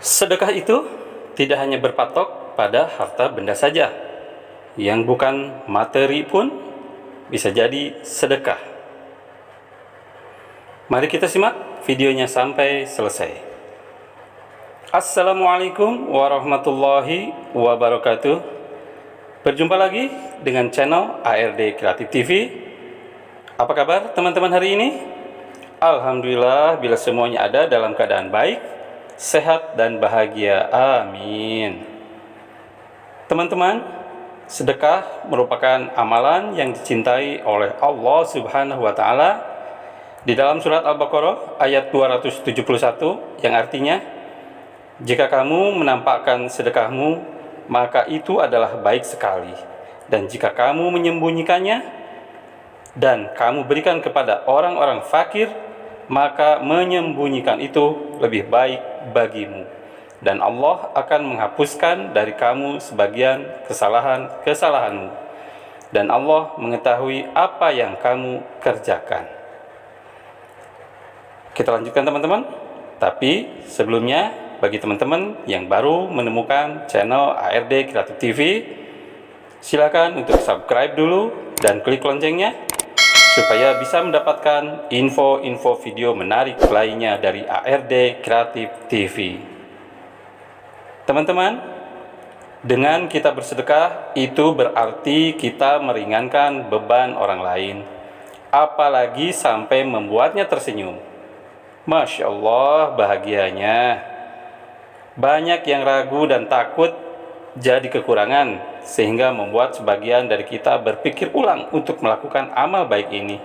Sedekah itu tidak hanya berpatok pada harta benda saja, yang bukan materi pun bisa jadi sedekah. Mari kita simak videonya sampai selesai. Assalamualaikum warahmatullahi wabarakatuh. Berjumpa lagi dengan channel ARD Kreatif TV. Apa kabar teman-teman hari ini? Alhamdulillah bila semuanya ada dalam keadaan baik, sehat dan bahagia. Amin. Teman-teman, sedekah merupakan amalan yang dicintai oleh Allah Subhanahu wa taala di dalam surat Al-Baqarah ayat 271 yang artinya, jika kamu menampakkan sedekahmu, maka itu adalah baik sekali. Dan jika kamu menyembunyikannya dan kamu berikan kepada orang-orang fakir, maka menyembunyikan itu lebih baik bagimu, dan Allah akan menghapuskan dari kamu sebagian kesalahanmu, dan Allah mengetahui apa yang kamu kerjakan. Kita lanjutkan teman-teman. Tapi sebelumnya, bagi teman-teman yang baru menemukan channel ARD Kreatif TV, silakan untuk subscribe dulu dan klik loncengnya supaya bisa mendapatkan info-info video menarik lainnya dari ARD Kreatif TV. Teman-teman, dengan kita bersedekah itu berarti kita meringankan beban orang lain, apalagi sampai membuatnya tersenyum. Masya Allah, bahagianya. Banyak yang ragu dan takut jadi kekurangan, sehingga membuat sebagian dari kita berpikir ulang untuk melakukan amal baik ini.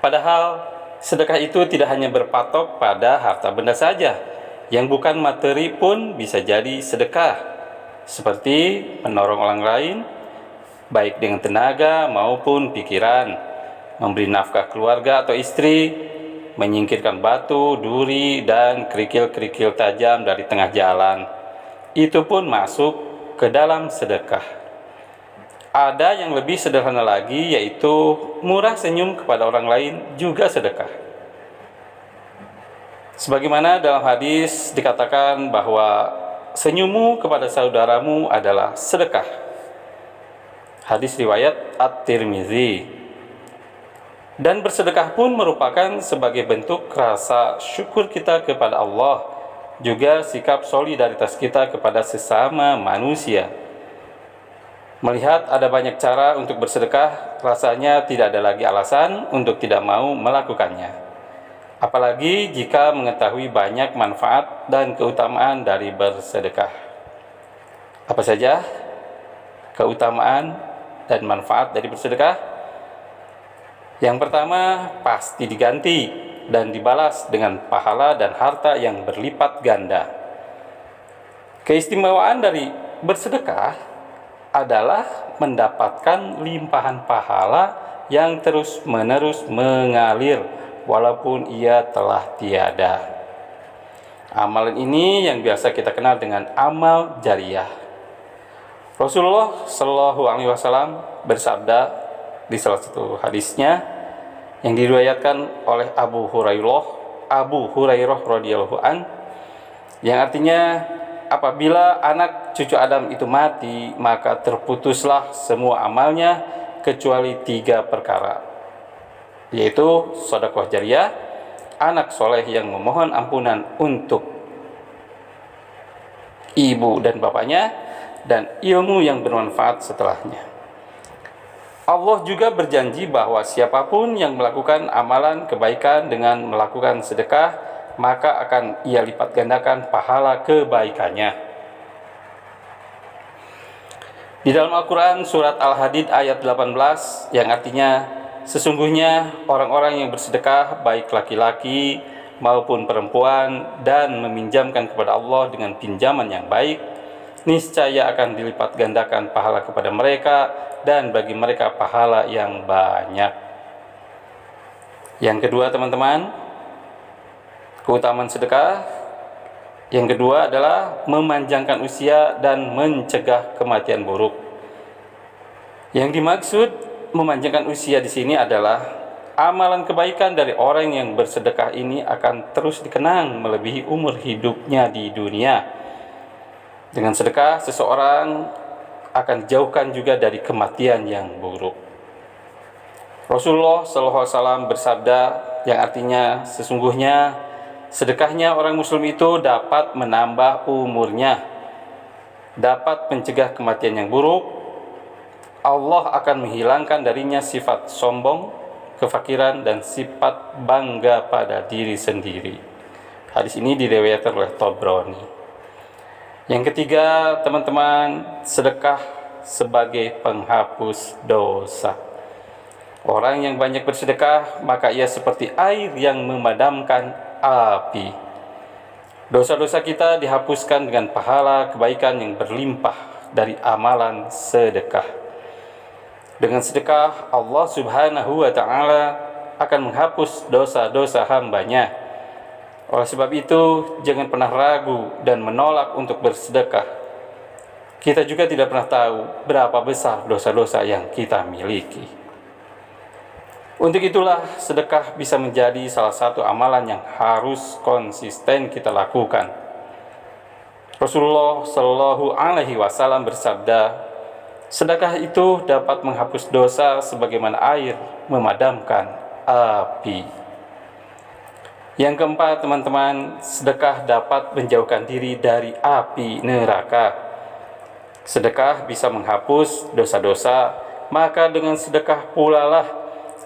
Padahal sedekah itu tidak hanya berpatok pada harta benda saja, yang bukan materi pun bisa jadi sedekah, seperti menolong orang lain baik dengan tenaga maupun pikiran, memberi nafkah keluarga atau istri, menyingkirkan batu, duri, dan kerikil-kerikil tajam dari tengah jalan. Itu pun masuk ke dalam sedekah. Ada yang lebih sederhana lagi, yaitu murah senyum kepada orang lain juga sedekah. Sebagaimana dalam hadis dikatakan bahwa senyummu kepada saudaramu adalah sedekah. Hadis riwayat At-Tirmizi. Dan bersedekah pun merupakan sebagai bentuk rasa syukur kita kepada Allah, juga sikap solidaritas kita kepada sesama manusia. Melihat ada banyak cara untuk bersedekah, rasanya tidak ada lagi alasan untuk tidak mau melakukannya. Apalagi jika mengetahui banyak manfaat dan keutamaan dari bersedekah. Apa saja keutamaan dan manfaat dari bersedekah? Yang pertama, pasti diganti dan dibalas dengan pahala dan harta yang berlipat ganda. Keistimewaan dari bersedekah adalah mendapatkan limpahan pahala yang terus-menerus mengalir walaupun ia telah tiada. Amalan ini yang biasa kita kenal dengan amal jariyah. Rasulullah Shallallahu Alaihi Wasallam bersabda di salah satu hadisnya yang diriwayatkan oleh Abu Hurairah radhiyallahu an, yang artinya, apabila anak cucu Adam itu mati, maka terputuslah semua amalnya kecuali 3 perkara, yaitu sedekah jariyah, anak soleh yang memohon ampunan untuk ibu dan bapaknya, dan ilmu yang bermanfaat setelahnya. Allah juga berjanji bahwa siapapun yang melakukan amalan kebaikan dengan melakukan sedekah, maka akan ia lipat gandakan pahala kebaikannya. Di dalam Al-Quran surat Al-Hadid ayat 18 yang artinya, sesungguhnya orang-orang yang bersedekah baik laki-laki maupun perempuan dan meminjamkan kepada Allah dengan pinjaman yang baik, niscaya akan dilipat gandakan pahala kepada mereka, dan bagi mereka pahala yang banyak. Yang kedua teman-teman, keutamaan sedekah yang kedua adalah memanjangkan usia dan mencegah kematian buruk. Yang dimaksud memanjangkan usia di sini adalah amalan kebaikan dari orang yang bersedekah ini akan terus dikenang melebihi umur hidupnya di dunia. Dengan sedekah, seseorang akan dijauhkan juga dari kematian yang buruk. Rasulullah SAW bersabda, yang artinya sesungguhnya sedekahnya orang muslim itu dapat menambah umurnya, dapat mencegah kematian yang buruk. Allah akan menghilangkan darinya sifat sombong, kefakiran, dan sifat bangga pada diri sendiri. Hadis ini diriwayatkan oleh Tabrani. Yang ketiga, teman-teman, sedekah sebagai penghapus dosa. Orang yang banyak bersedekah, maka ia seperti air yang memadamkan api. Dosa-dosa kita dihapuskan dengan pahala kebaikan yang berlimpah dari amalan sedekah. Dengan sedekah, Allah Subhanahu wa Ta'ala akan menghapus dosa-dosa hambanya. Oleh sebab itu, jangan pernah ragu dan menolak untuk bersedekah. Kita juga tidak pernah tahu berapa besar dosa-dosa yang kita miliki. Untuk itulah, sedekah bisa menjadi salah satu amalan yang harus konsisten kita lakukan. Rasulullah Shallallahu Alaihi Wasallam bersabda, sedekah itu dapat menghapus dosa sebagaimana air memadamkan api. Yang keempat, teman-teman, sedekah dapat menjauhkan diri dari api neraka. Sedekah bisa menghapus dosa-dosa, maka dengan sedekah pula lah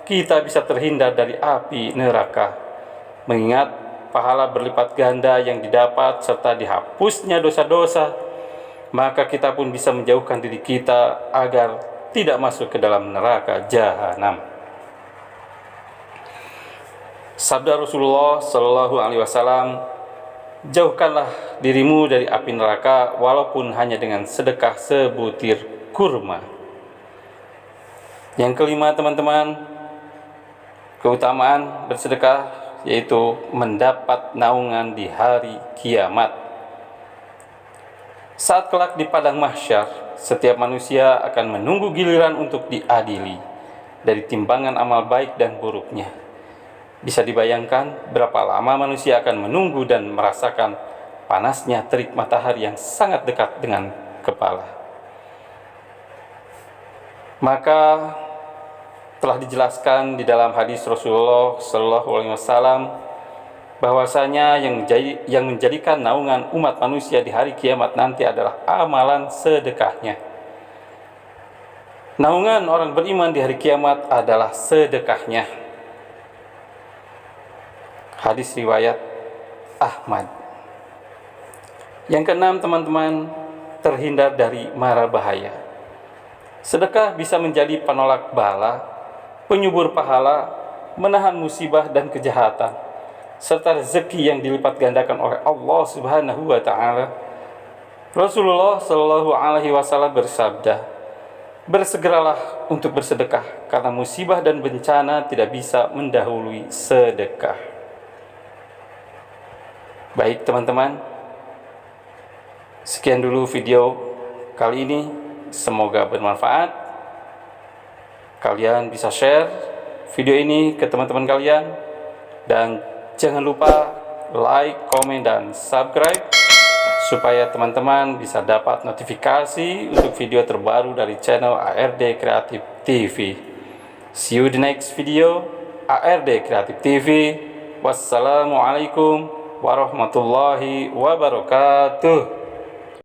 kita bisa terhindar dari api neraka. Mengingat pahala berlipat ganda yang didapat serta dihapusnya dosa-dosa, maka kita pun bisa menjauhkan diri kita agar tidak masuk ke dalam neraka jahanam. Sabda Rasulullah Shallallahu Alaihi Wasallam, jauhkanlah dirimu dari api neraka walaupun hanya dengan sedekah sebutir kurma. Yang kelima, teman-teman, keutamaan bersedekah yaitu mendapat naungan di hari kiamat. Saat kelak di padang mahsyar, setiap manusia akan menunggu giliran untuk diadili dari timbangan amal baik dan buruknya. Bisa dibayangkan berapa lama manusia akan menunggu dan merasakan panasnya terik matahari yang sangat dekat dengan kepala. Maka telah dijelaskan di dalam hadis Rasulullah Shallallahu Alaihi Wasallam bahwasanya yang menjadikan naungan umat manusia di hari kiamat nanti adalah amalan sedekahnya. Naungan orang beriman di hari kiamat adalah sedekahnya. Hadis riwayat Ahmad. Yang keenam, teman-teman, terhindar dari mara bahaya. Sedekah bisa menjadi penolak bala, penyubur pahala, menahan musibah dan kejahatan, serta rezeki yang dilipat gandakan oleh Allah Subhanahu wa Ta'ala. Rasulullah Shallallahu Alaihi Wasallam bersabda, bersegeralah untuk bersedekah karena musibah dan bencana tidak bisa mendahului sedekah. Baik, teman-teman, sekian dulu video kali ini, semoga bermanfaat. Kalian bisa share video ini ke teman-teman kalian, dan jangan lupa like, komen, dan subscribe supaya teman-teman bisa dapat notifikasi untuk video terbaru dari channel ARD Kreatif TV. See you di next video ARD Kreatif TV. Wassalamualaikum warahmatullahi wabarakatuh.